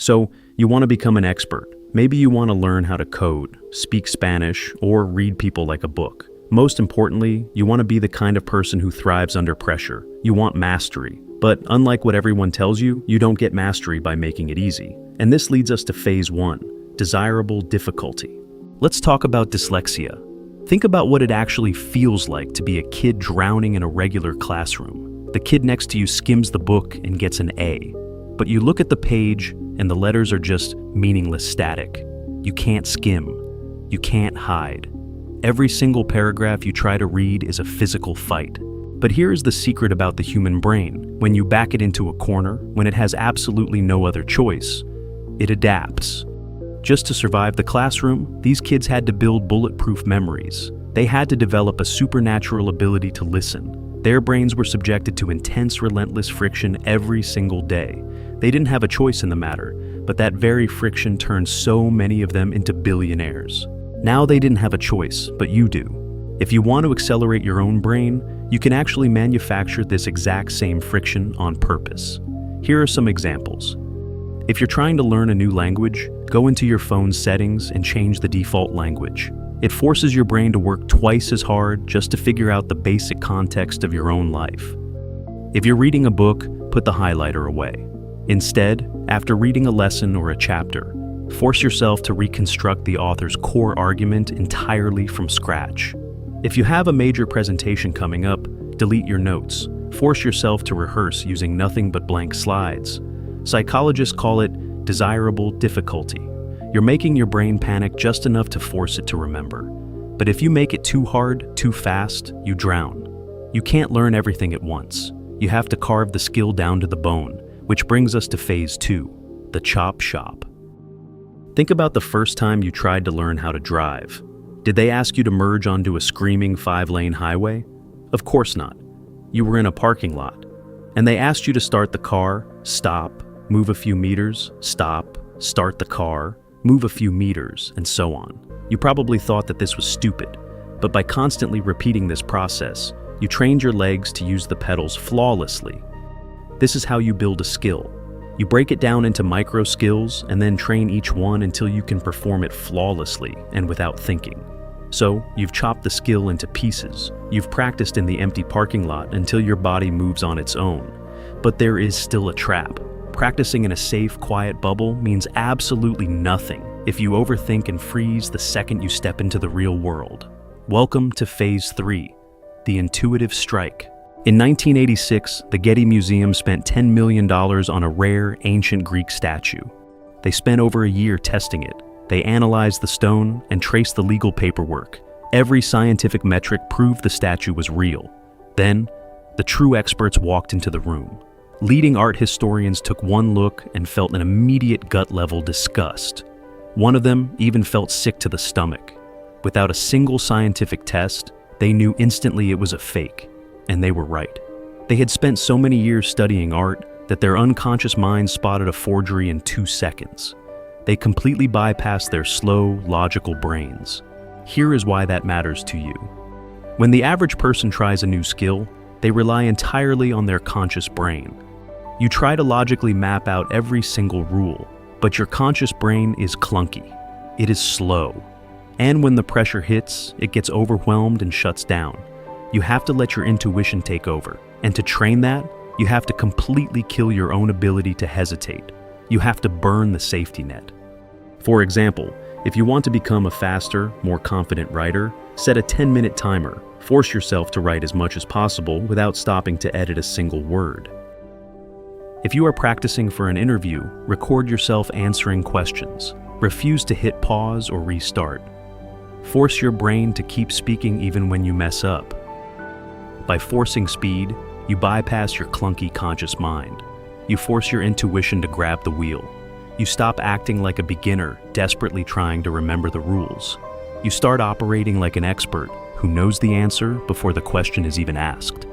So, you want to become an expert. Maybe you want to learn how to code, speak Spanish, or read people like a book. Most importantly, you want to be the kind of person who thrives under pressure. You want mastery. But unlike what everyone tells you, you don't get mastery by making it easy. And this leads us to phase 1, desirable difficulty. Let's talk about dyslexia. Think about what it actually feels like to be a kid drowning in a regular classroom. The kid next to you skims the book and gets an A. But you look at the page and the letters are just meaningless static. You can't skim. You can't hide. Every single paragraph you try to read is a physical fight. But here is the secret about the human brain. When you back it into a corner, when it has absolutely no other choice, it adapts. Just to survive the classroom, these kids had to build bulletproof memories. They had to develop a supernatural ability to listen. Their brains were subjected to intense, relentless friction every single day. They didn't have a choice in the matter, but that very friction turned so many of them into billionaires. Now they didn't have a choice, but you do. If you want to accelerate your own brain, you can actually manufacture this exact same friction on purpose. Here are some examples. If you're trying to learn a new language, go into your phone's settings and change the default language. It forces your brain to work twice as hard just to figure out the basic context of your own life. If you're reading a book, put the highlighter away. Instead, after reading a lesson or a chapter, force yourself to reconstruct the author's core argument entirely from scratch. If you have a major presentation coming up, delete your notes. Force yourself to rehearse using nothing but blank slides. Psychologists call it desirable difficulty. You're making your brain panic just enough to force it to remember. But if you make it too hard, too fast, you drown. You can't learn everything at once. You have to carve the skill down to the bone, which brings us to phase 2, the chop shop. Think about the first time you tried to learn how to drive. Did they ask you to merge onto a screaming 5-lane highway? Of course not. You were in a parking lot, and they asked you to start the car, stop, move a few meters, stop, start the car, move a few meters, and so on. You probably thought that this was stupid, but by constantly repeating this process, you trained your legs to use the pedals flawlessly. This is how you build a skill. You break it down into micro skills and then train each one until you can perform it flawlessly and without thinking. So, you've chopped the skill into pieces. You've practiced in the empty parking lot until your body moves on its own. But there is still a trap. Practicing in a safe, quiet bubble means absolutely nothing if you overthink and freeze the second you step into the real world. Welcome to phase 3, the intuitive strike. In 1986, the Getty Museum spent $10 million on a rare, ancient Greek statue. They spent over a year testing it. They analyzed the stone and traced the legal paperwork. Every scientific metric proved the statue was real. Then, the true experts walked into the room. Leading art historians took one look and felt an immediate gut-level disgust. One of them even felt sick to the stomach. Without a single scientific test, they knew instantly it was a fake. And they were right. They had spent so many years studying art that their unconscious minds spotted a forgery in 2 seconds. They completely bypassed their slow, logical brains. Here is why that matters to you. When the average person tries a new skill, they rely entirely on their conscious brain. You try to logically map out every single rule, but your conscious brain is clunky. It is slow. And when the pressure hits, it gets overwhelmed and shuts down. You have to let your intuition take over. And to train that, you have to completely kill your own ability to hesitate. You have to burn the safety net. For example, if you want to become a faster, more confident writer, set a 10-minute timer. Force yourself to write as much as possible without stopping to edit a single word. If you are practicing for an interview, record yourself answering questions. Refuse to hit pause or restart. Force your brain to keep speaking even when you mess up. By forcing speed, you bypass your clunky conscious mind. You force your intuition to grab the wheel. You stop acting like a beginner, desperately trying to remember the rules. You start operating like an expert who knows the answer before the question is even asked.